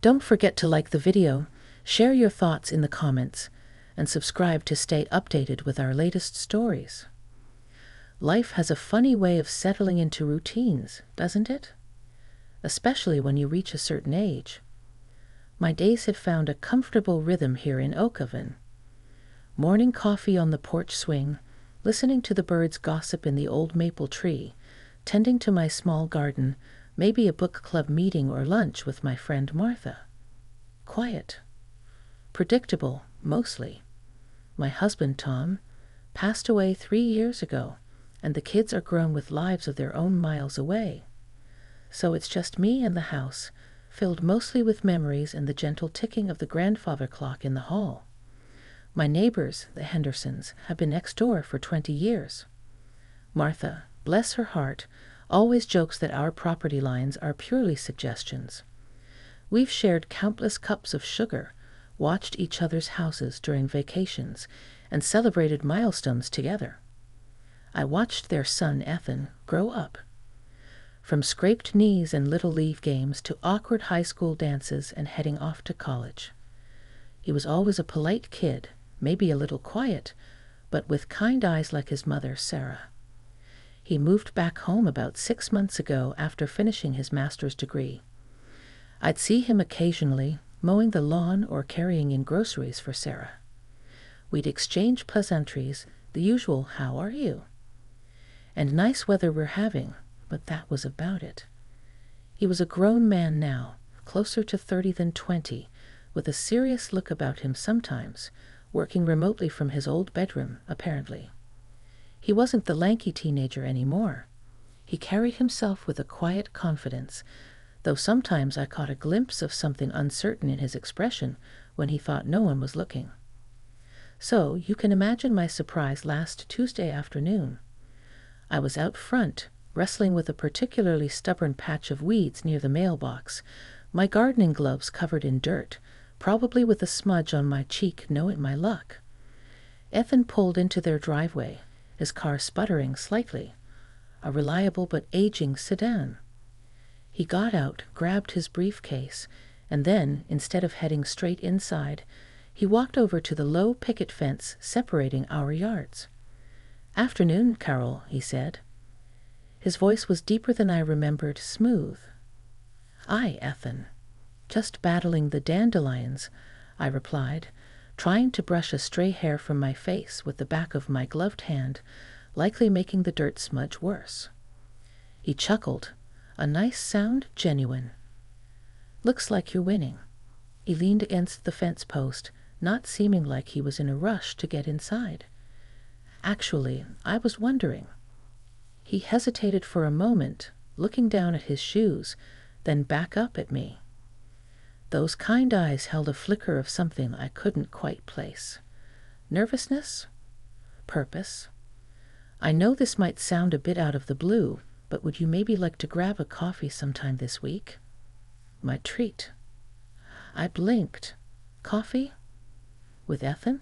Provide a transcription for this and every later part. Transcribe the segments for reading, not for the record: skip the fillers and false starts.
Don't forget to like the video, share your thoughts in the comments, and subscribe to stay updated with our latest stories. Life has a funny way of settling into routines, doesn't it? Especially when you reach a certain age. My days had found a comfortable rhythm here in Oakavan. Morning coffee on the porch swing, listening to the birds gossip in the old maple tree, tending to my small garden, maybe a book club meeting or lunch with my friend Martha. Quiet. Predictable, mostly. My husband, Tom, passed away 3 years ago, and the kids are grown with lives of their own miles away. So it's just me and the house, filled mostly with memories and the gentle ticking of the grandfather clock in the hall. My neighbors, the Hendersons, have been next door for 20 years. Martha, bless her heart, always jokes that our property lines are purely suggestions. We've shared countless cups of sugar, watched each other's houses during vacations, and celebrated milestones together. I watched their son, Ethan, grow up. From scraped knees and little league games to awkward high school dances and heading off to college. He was always a polite kid, maybe a little quiet, but with kind eyes like his mother, Sarah. He moved back home about 6 months ago after finishing his master's degree. I'd see him occasionally, mowing the lawn or carrying in groceries for Sarah. We'd exchange pleasantries, the usual "how are you?" And nice weather we're having, but that was about it. He was a grown man now, closer to 30 than 20, with a serious look about him sometimes, working remotely from his old bedroom, apparently. He wasn't the lanky teenager anymore. He carried himself with a quiet confidence, though sometimes I caught a glimpse of something uncertain in his expression when he thought no one was looking. So you can imagine my surprise last Tuesday afternoon. I was out front, wrestling with a particularly stubborn patch of weeds near the mailbox, my gardening gloves covered in dirt, probably with a smudge on my cheek knowing my luck. Ethan pulled into their driveway, his car sputtering slightly, a reliable but aging sedan. He got out, grabbed his briefcase, and then, instead of heading straight inside, he walked over to the low picket fence separating our yards. "Afternoon, Carol," he said. His voice was deeper than I remembered, smooth. "Aye, Ethan. Just battling the dandelions," I replied, trying to brush a stray hair from my face with the back of my gloved hand, likely making the dirt smudge worse. He chuckled, a nice sound, genuine. "Looks like you're winning." He leaned against the fence post, not seeming like he was in a rush to get inside. "Actually, I was wondering." He hesitated for a moment, looking down at his shoes, then back up at me. Those kind eyes held a flicker of something I couldn't quite place. Nervousness? Purpose? "I know this might sound a bit out of the blue, but would you maybe like to grab a coffee sometime this week?" My treat. I blinked. Coffee? With Ethan?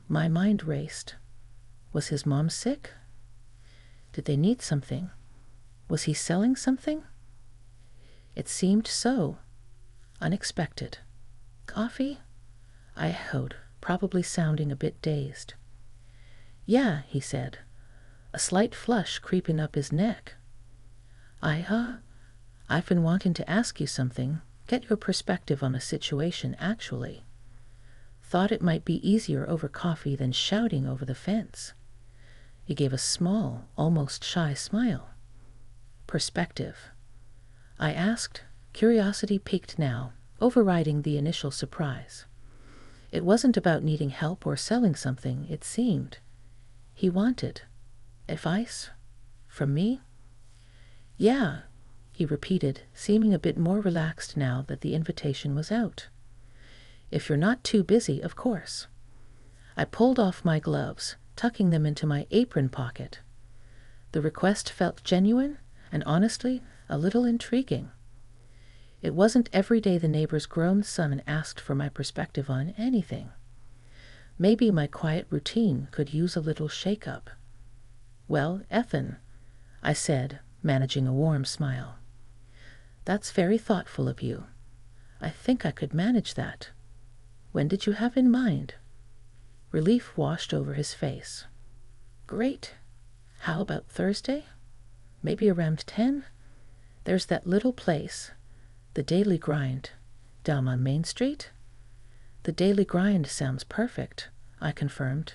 My mind raced. Was his mom sick? Did they need something? Was he selling something? It seemed so. Unexpected. "Coffee?" I echoed, probably sounding a bit dazed. "Yeah," he said, a slight flush creeping up his neck. I've been wanting to ask you something, get your perspective on a situation, actually. Thought it might be easier over coffee than shouting over the fence." He gave a small, almost shy smile. "Perspective?" I asked, curiosity piqued now, overriding the initial surprise. It wasn't about needing help or selling something, it seemed. He wanted advice? From me? "Yeah," he repeated, seeming a bit more relaxed now that the invitation was out. "If you're not too busy, of course." I pulled off my gloves, tucking them into my apron pocket. The request felt genuine and honestly a little intriguing. It wasn't every day the neighbor's grown son asked for my perspective on anything. Maybe my quiet routine could use a little shake-up. "Well, Ethan," I said, managing a warm smile. "That's very thoughtful of you. I think I could manage that. When did you have in mind? Relief washed over his face. Great. How about Thursday? Maybe around 10? There's that little place, the Daily Grind, down on Main Street? The Daily Grind sounds perfect, I confirmed.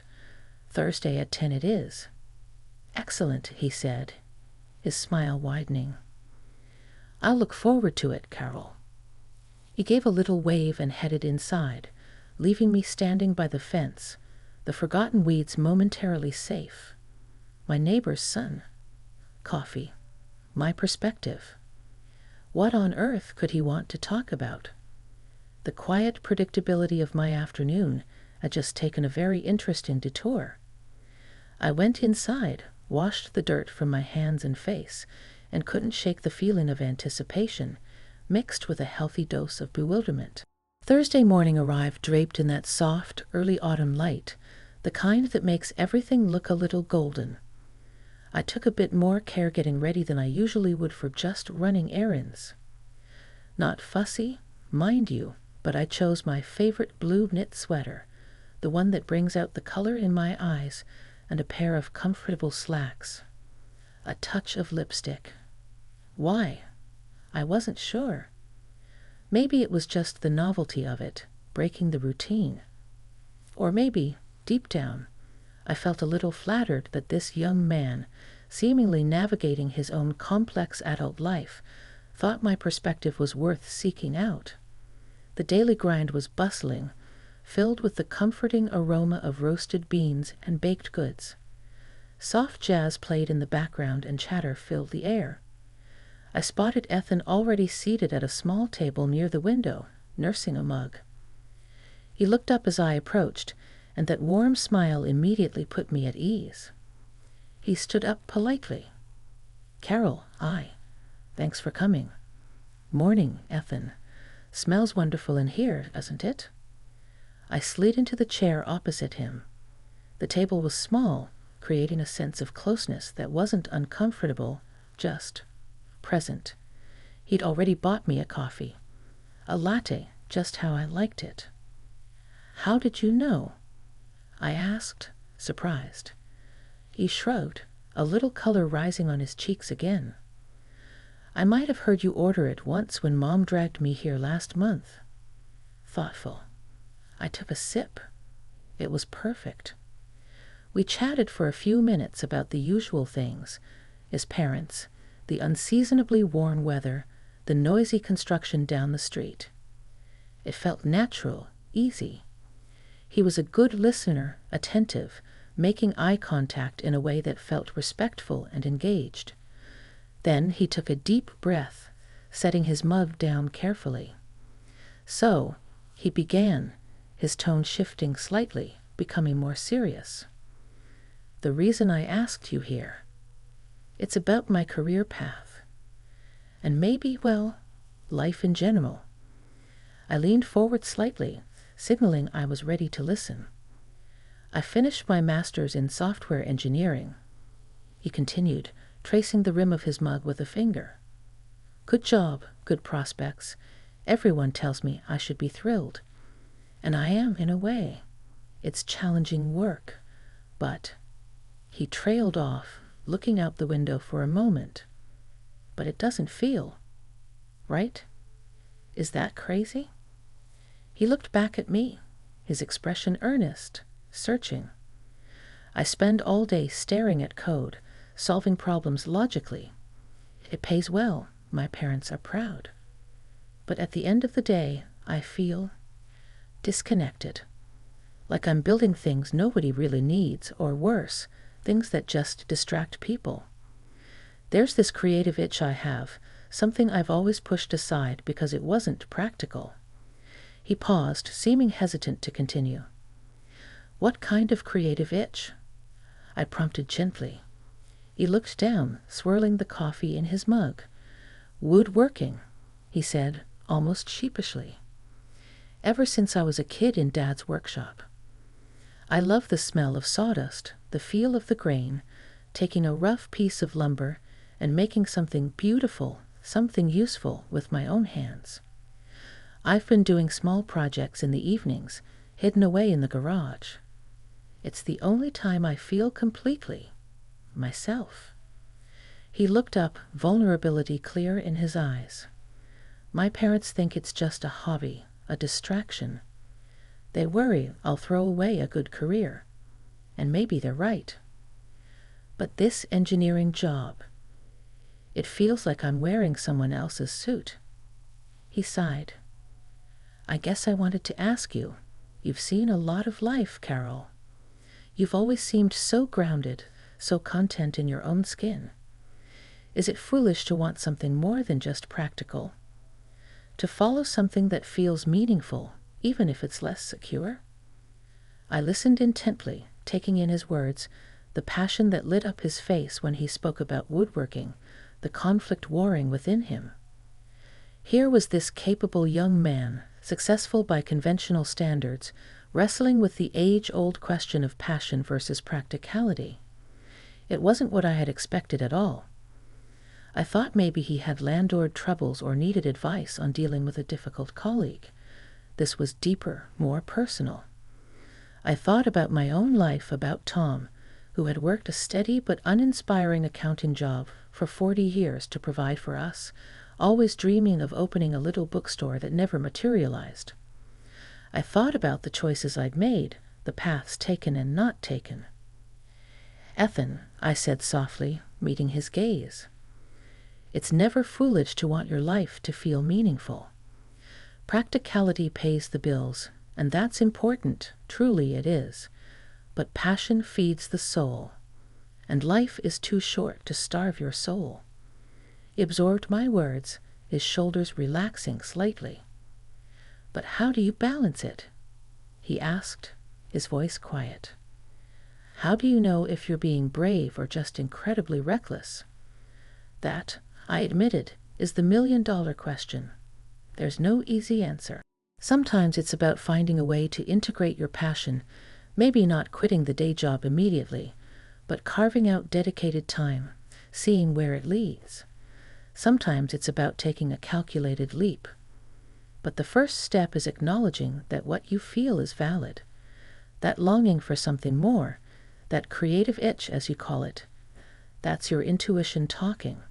Thursday at 10 it is. Excellent, he said, his smile widening. I'll look forward to it, Carol. He gave a little wave and headed inside, leaving me standing by the fence, the forgotten weeds momentarily safe. My neighbor's son. Coffee. My perspective. What on earth could he want to talk about? The quiet predictability of my afternoon had just taken a very interesting detour. I went inside, washed the dirt from my hands and face, and couldn't shake the feeling of anticipation, mixed with a healthy dose of bewilderment. Thursday morning arrived draped in that soft, early autumn light, the kind that makes everything look a little golden. I took a bit more care getting ready than I usually would for just running errands. Not fussy, mind you, but I chose my favorite blue knit sweater, the one that brings out the color in my eyes, and a pair of comfortable slacks. A touch of lipstick. Why? I wasn't sure. Maybe it was just the novelty of it, breaking the routine. Or maybe, deep down, I felt a little flattered that this young man, seemingly navigating his own complex adult life, thought my perspective was worth seeking out. The Daily Grind was bustling, filled with the comforting aroma of roasted beans and baked goods. Soft jazz played in the background and chatter filled the air. I spotted Ethan already seated at a small table near the window, nursing a mug. He looked up as I approached, and that warm smile immediately put me at ease. He stood up politely. Carol, aye. Thanks for coming. Morning, Ethan. Smells wonderful in here, doesn't it? I slid into the chair opposite him. The table was small, creating a sense of closeness that wasn't uncomfortable, just present. He'd already bought me a coffee. A latte, just how I liked it. How did you know? I asked, surprised. He shrugged, a little color rising on his cheeks again. I might have heard you order it once when Mom dragged me here last month. Thoughtful. I took a sip. It was perfect. We chatted for a few minutes about the usual things, his parents, the unseasonably warm weather, the noisy construction down the street. It felt natural, easy. He was a good listener, attentive, making eye contact in a way that felt respectful and engaged. Then he took a deep breath, setting his mug down carefully. So, he began, his tone shifting slightly, becoming more serious. The reason I asked you here, it's about my career path. And maybe, well, life in general. I leaned forward slightly, signaling I was ready to listen. I finished my master's in software engineering. He continued, tracing the rim of his mug with a finger. Good job, good prospects. Everyone tells me I should be thrilled. And I am, in a way. It's challenging work. But he trailed off, looking out the window for a moment. But it doesn't feel. Right? Is that crazy? He looked back at me, his expression earnest, searching. I spend all day staring at code, solving problems logically. It pays well. My parents are proud. But at the end of the day, I feel disconnected. Like I'm building things nobody really needs, or worse, things that just distract people. There's this creative itch I have, something I've always pushed aside because it wasn't practical. He paused, seeming hesitant to continue. What kind of creative itch? I prompted gently. He looked down, swirling the coffee in his mug. Woodworking, he said, almost sheepishly. Ever since I was a kid in Dad's workshop. I love the smell of sawdust, the feel of the grain, taking a rough piece of lumber and making something beautiful, something useful with my own hands. I've been doing small projects in the evenings, hidden away in the garage. It's the only time I feel completely myself." He looked up, vulnerability clear in his eyes. "My parents think it's just a hobby, a distraction. They worry I'll throw away a good career. And maybe they're right. But this engineering job, it feels like I'm wearing someone else's suit." He sighed. "I guess I wanted to ask you. You've seen a lot of life, Carol. You've always seemed so grounded, so content in your own skin. Is it foolish to want something more than just practical? To follow something that feels meaningful, even if it's less secure?" I listened intently, taking in his words, the passion that lit up his face when he spoke about woodworking, the conflict warring within him. Here was this capable young man, successful by conventional standards, wrestling with the age-old question of passion versus practicality. It wasn't what I had expected at all. I thought maybe he had landlord troubles or needed advice on dealing with a difficult colleague. This was deeper, more personal. I thought about my own life, about Tom, who had worked a steady but uninspiring accounting job for 40 years to provide for us, always dreaming of opening a little bookstore that never materialized. I thought about the choices I'd made, the paths taken and not taken. "Ethan," I said softly, meeting his gaze, "it's never foolish to want your life to feel meaningful. Practicality pays the bills, and that's important, truly it is. But passion feeds the soul, and life is too short to starve your soul." He absorbed my words, his shoulders relaxing slightly. "But how do you balance it?" he asked, his voice quiet. "How do you know if you're being brave or just incredibly reckless?" "That," I admitted, "is the million-dollar question. There's no easy answer. Sometimes it's about finding a way to integrate your passion, maybe not quitting the day job immediately, but carving out dedicated time, seeing where it leads. Sometimes it's about taking a calculated leap. But the first step is acknowledging that what you feel is valid. That longing for something more, that creative itch, as you call it, that's your intuition talking.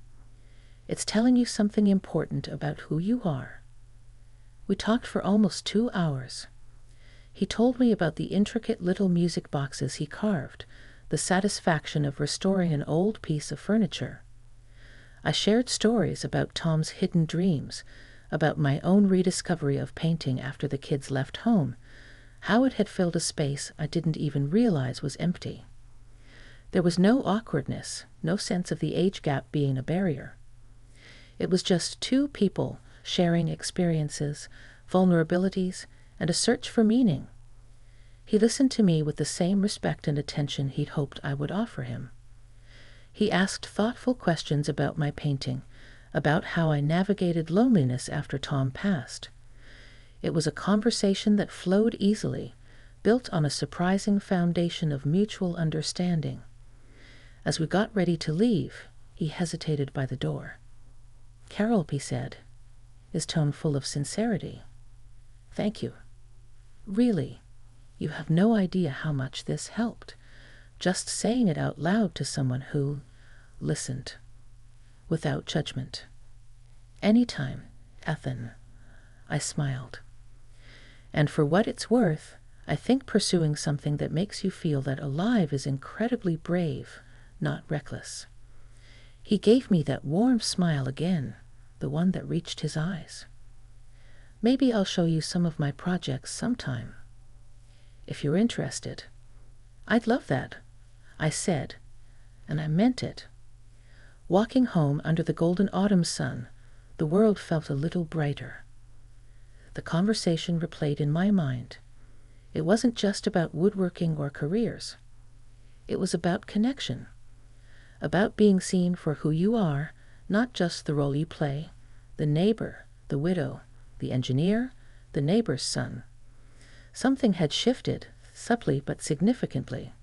It's telling you something important about who you are." We talked for almost 2 hours. He told me about the intricate little music boxes he carved, the satisfaction of restoring an old piece of furniture. I shared stories about Tom's hidden dreams, about my own rediscovery of painting after the kids left home, how it had filled a space I didn't even realize was empty. There was no awkwardness, no sense of the age gap being a barrier. It was just two people sharing experiences, vulnerabilities, and a search for meaning. He listened to me with the same respect and attention he'd hoped I would offer him. He asked thoughtful questions about my painting, about how I navigated loneliness after Tom passed. It was a conversation that flowed easily, built on a surprising foundation of mutual understanding. As we got ready to leave, he hesitated by the door. "Carol," he said, his tone full of sincerity, "thank you. Really, you have no idea how much this helped. Just saying it out loud to someone who listened, without judgment." "Anytime, Ethan," I smiled. "And for what it's worth, I think pursuing something that makes you feel that alive is incredibly brave, not reckless." He gave me that warm smile again, the one that reached his eyes. "Maybe I'll show you some of my projects sometime, if you're interested." "I'd love that," I said, and I meant it. Walking home under the golden autumn sun, the world felt a little brighter. The conversation replayed in my mind. It wasn't just about woodworking or careers. It was about connection, about being seen for who you are, not just the role you play, the neighbor, the widow, the engineer, the neighbor's son. Something had shifted, subtly but significantly.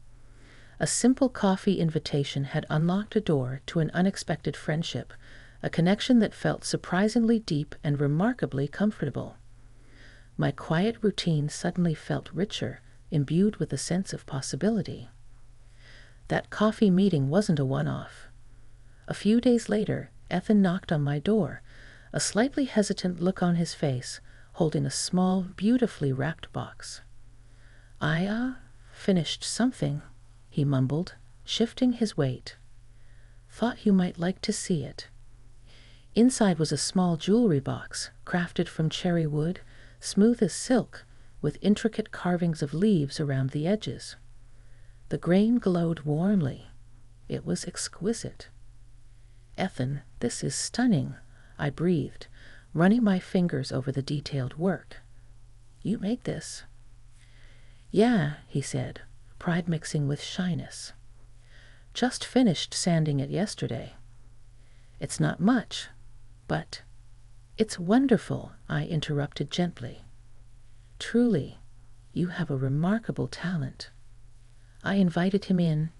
A simple coffee invitation had unlocked a door to an unexpected friendship, a connection that felt surprisingly deep and remarkably comfortable. My quiet routine suddenly felt richer, imbued with a sense of possibility. That coffee meeting wasn't a one-off. A few days later, Ethan knocked on my door, a slightly hesitant look on his face, holding a small, beautifully wrapped box. I finished something," he mumbled, shifting his weight. "Thought you might like to see it." Inside was a small jewelry box, crafted from cherry wood, smooth as silk, with intricate carvings of leaves around the edges. The grain glowed warmly. It was exquisite. "Ethan, this is stunning," I breathed, running my fingers over the detailed work. "You made this?" "Yeah," he said, pride mixing with shyness. "Just finished sanding it yesterday." "It's not much, but—" "It's wonderful," I interrupted gently. "Truly, you have a remarkable talent." I invited him in,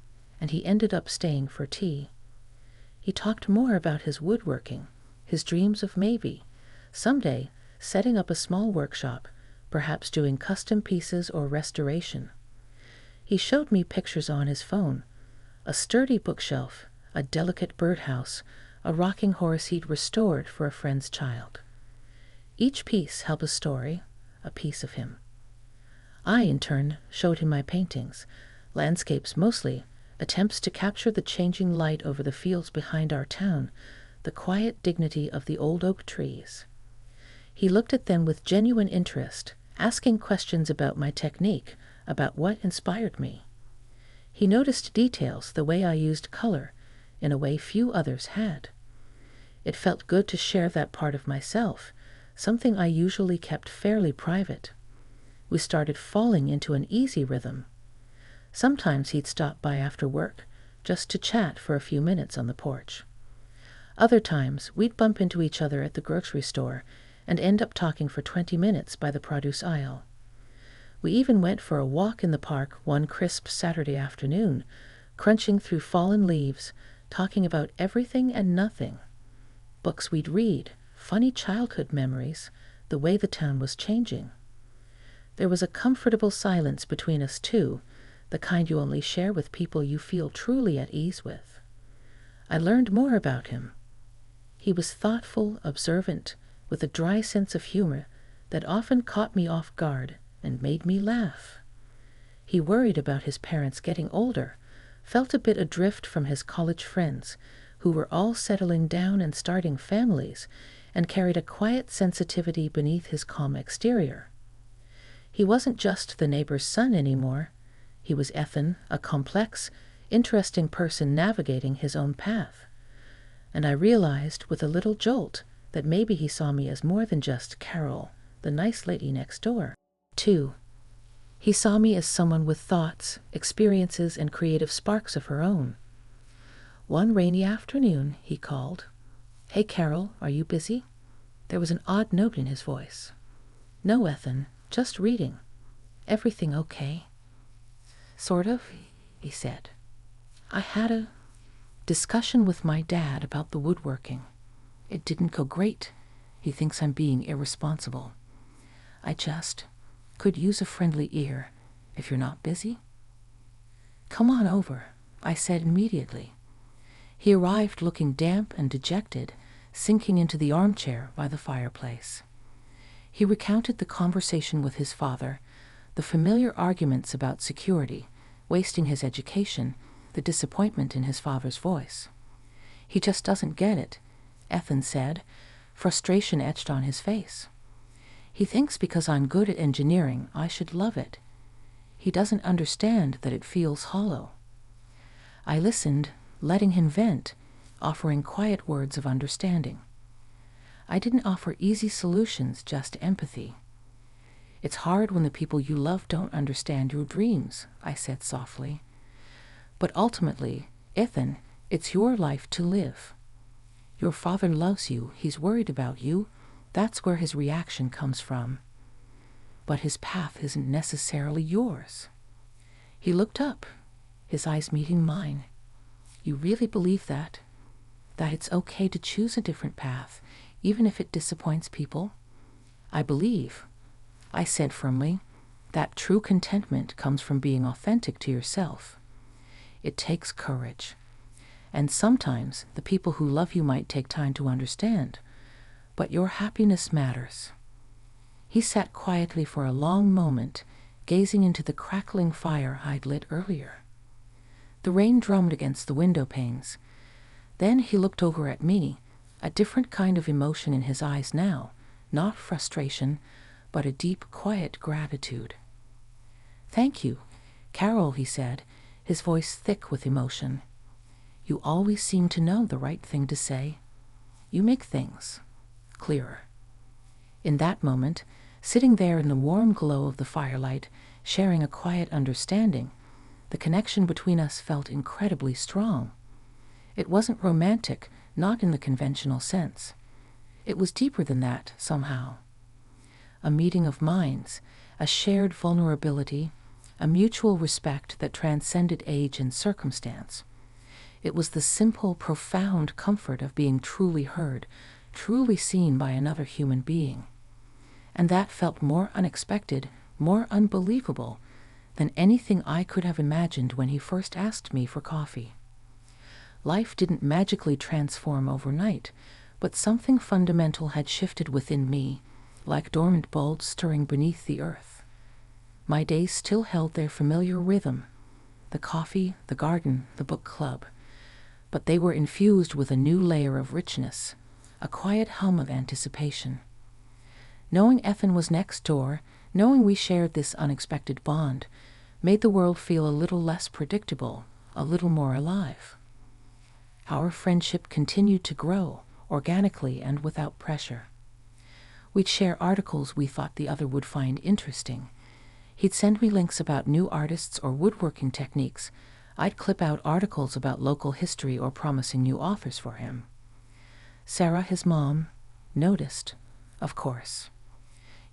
and he ended up staying for tea. He talked more about his woodworking, his dreams of maybe, someday, setting up a small workshop, perhaps doing custom pieces or restoration. He showed me pictures on his phone, a sturdy bookshelf, a delicate birdhouse, a rocking horse he'd restored for a friend's child. Each piece held a story, a piece of him. I, in turn, showed him my paintings, landscapes mostly, attempts to capture the changing light over the fields behind our town, the quiet dignity of the old oak trees. He looked at them with genuine interest, asking questions about my technique, about what inspired me. He noticed details, the way I used color, in a way few others had. It felt good to share that part of myself, something I usually kept fairly private. We started falling into an easy rhythm. Sometimes he'd stop by after work, just to chat for a few minutes on the porch. Other times, we'd bump into each other at the grocery store and end up talking for 20 minutes by the produce aisle. We even went for a walk in the park one crisp Saturday afternoon, crunching through fallen leaves, talking about everything and nothing. Books we'd read, funny childhood memories, the way the town was changing. There was a comfortable silence between us, too, the kind you only share with people you feel truly at ease with. I learned more about him. He was thoughtful, observant, with a dry sense of humor that often caught me off guard and made me laugh. He worried about his parents getting older, felt a bit adrift from his college friends, who were all settling down and starting families, and carried a quiet sensitivity beneath his calm exterior. He wasn't just the neighbor's son anymore. He was Ethan, a complex, interesting person navigating his own path. And I realized with a little jolt that maybe he saw me as more than just Carol, the nice lady next door. 2. He saw me as someone with thoughts, experiences, and creative sparks of her own. One rainy afternoon, he called. "Hey, Carol, are you busy?" There was an odd note in his voice. "No, Ethan, just reading." "Everything okay?" "Sort of," he said. "I had a discussion with my dad about the woodworking. It didn't go great. He thinks I'm being irresponsible. I just could use a friendly ear, if you're not busy." "Come on over," I said immediately. He arrived looking damp and dejected, sinking into the armchair by the fireplace. He recounted the conversation with his father, the familiar arguments about security, wasting his education, the disappointment in his father's voice. "He just doesn't get it," Ethan said, frustration etched on his face. "He thinks because I'm good at engineering, I should love it. He doesn't understand that it feels hollow." I listened, letting him vent, offering quiet words of understanding. I didn't offer easy solutions, just empathy. "It's hard when the people you love don't understand your dreams," I said softly. "But ultimately, Ethan, it's your life to live. Your father loves you, he's worried about you, that's where his reaction comes from. But his path isn't necessarily yours." He looked up, his eyes meeting mine. "You really believe that? That it's okay to choose a different path, even if it disappoints people?" "I believe. I said firmly. That true contentment comes from being authentic to yourself. It takes courage. And sometimes the people who love you might take time to understand, but your happiness matters. He sat quietly for a long moment, gazing into the crackling fire I'd lit earlier. The rain drummed against the window panes. Then he looked over at me, a different kind of emotion in his eyes now, not frustration, but a deep, quiet gratitude. "Thank you, Carol," he said, his voice thick with emotion. "You always seem to know the right thing to say. You make things clearer." In that moment, sitting there in the warm glow of the firelight, sharing a quiet understanding, the connection between us felt incredibly strong. It wasn't romantic, not in the conventional sense. It was deeper than that, somehow. A meeting of minds, a shared vulnerability, a mutual respect that transcended age and circumstance. It was the simple, profound comfort of being truly heard, truly seen by another human being. And that felt more unexpected, more unbelievable than anything I could have imagined when he first asked me for coffee. Life didn't magically transform overnight, but something fundamental had shifted within me, like dormant bulbs stirring beneath the earth. My days still held their familiar rhythm, the coffee, the garden, the book club, but they were infused with a new layer of richness, a quiet hum of anticipation. Knowing Ethan was next door, knowing we shared this unexpected bond, made the world feel a little less predictable, a little more alive. Our friendship continued to grow, organically and without pressure. We'd share articles we thought the other would find interesting. He'd send me links about new artists or woodworking techniques. I'd clip out articles about local history or promising new authors for him. Sarah, his mom, noticed, of course.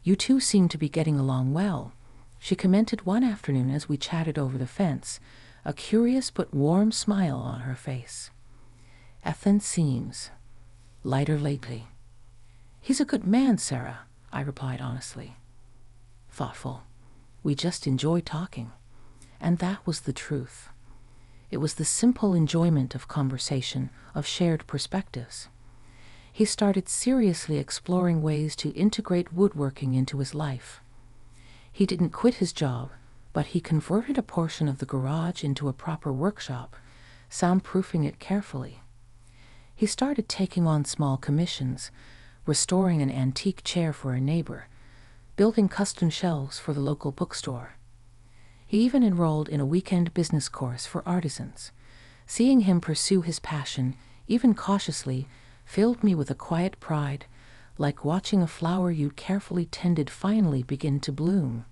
"You two seem to be getting along well," she commented one afternoon as we chatted over the fence, a curious but warm smile on her face. "Ethan seems lighter lately." "He's a good man, Sarah," I replied honestly. Thoughtful. "We just enjoy talking." And that was the truth. It was the simple enjoyment of conversation, of shared perspectives. He started seriously exploring ways to integrate woodworking into his life. He didn't quit his job, but he converted a portion of the garage into a proper workshop, soundproofing it carefully. He started taking on small commissions, restoring an antique chair for a neighbor, building custom shelves for the local bookstore. He even enrolled in a weekend business course for artisans. Seeing him pursue his passion, even cautiously, filled me with a quiet pride, like watching a flower you carefully tended finally begin to bloom.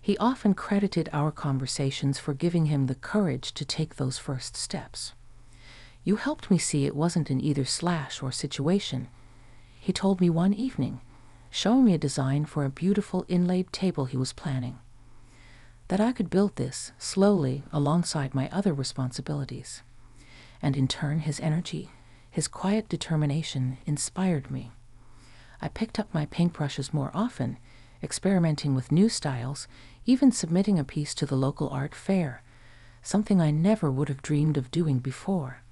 He often credited our conversations for giving him the courage to take those first steps. "You helped me see it wasn't an either/or situation," he told me one evening, showing me a design for a beautiful inlaid table he was planning. That I could build this, slowly, alongside my other responsibilities. And in turn, his energy, his quiet determination, inspired me. I picked up my paintbrushes more often, experimenting with new styles, even submitting a piece to the local art fair, something I never would have dreamed of doing before.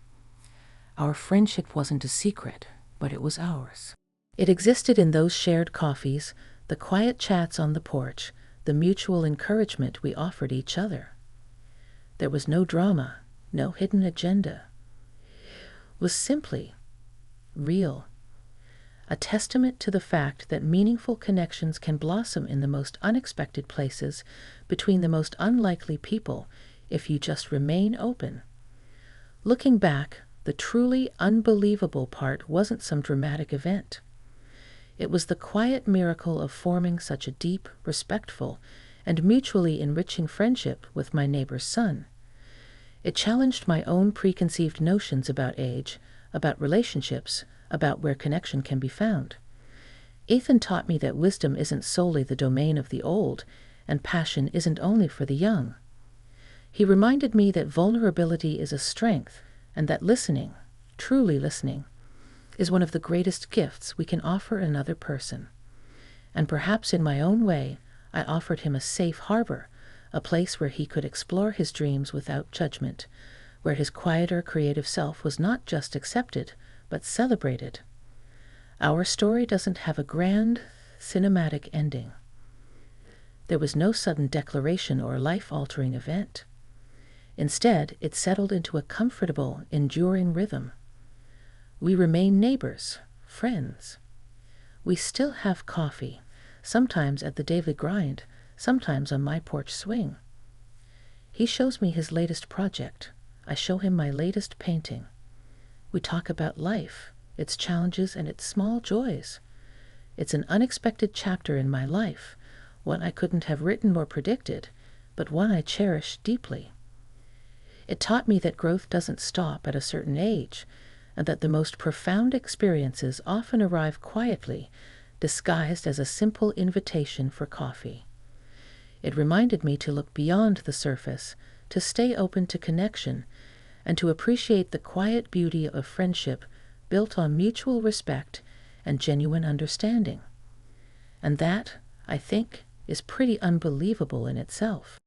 Our friendship wasn't a secret, but it was ours. It existed in those shared coffees, the quiet chats on the porch, the mutual encouragement we offered each other. There was no drama, no hidden agenda. It was simply real. A testament to the fact that meaningful connections can blossom in the most unexpected places, between the most unlikely people, if you just remain open. Looking back, the truly unbelievable part wasn't some dramatic event. It was the quiet miracle of forming such a deep, respectful, and mutually enriching friendship with my neighbor's son. It challenged my own preconceived notions about age, about relationships, about where connection can be found. Ethan taught me that wisdom isn't solely the domain of the old, and passion isn't only for the young. He reminded me that vulnerability is a strength, and that listening, truly listening, is one of the greatest gifts we can offer another person. And perhaps in my own way, I offered him a safe harbor, a place where he could explore his dreams without judgment, where his quieter creative self was not just accepted, but celebrated. Our story doesn't have a grand, cinematic ending. There was no sudden declaration or life-altering event. Instead, it settled into a comfortable, enduring rhythm. We remain neighbors, friends. We still have coffee, sometimes at the daily grind, sometimes on my porch swing. He shows me his latest project. I show him my latest painting. We talk about life, its challenges and its small joys. It's an unexpected chapter in my life, one I couldn't have written or predicted, but one I cherish deeply. It taught me that growth doesn't stop at a certain age, and that the most profound experiences often arrive quietly, disguised as a simple invitation for coffee. It reminded me to look beyond the surface, to stay open to connection, and to appreciate the quiet beauty of friendship built on mutual respect and genuine understanding. And that, I think, is pretty unbelievable in itself.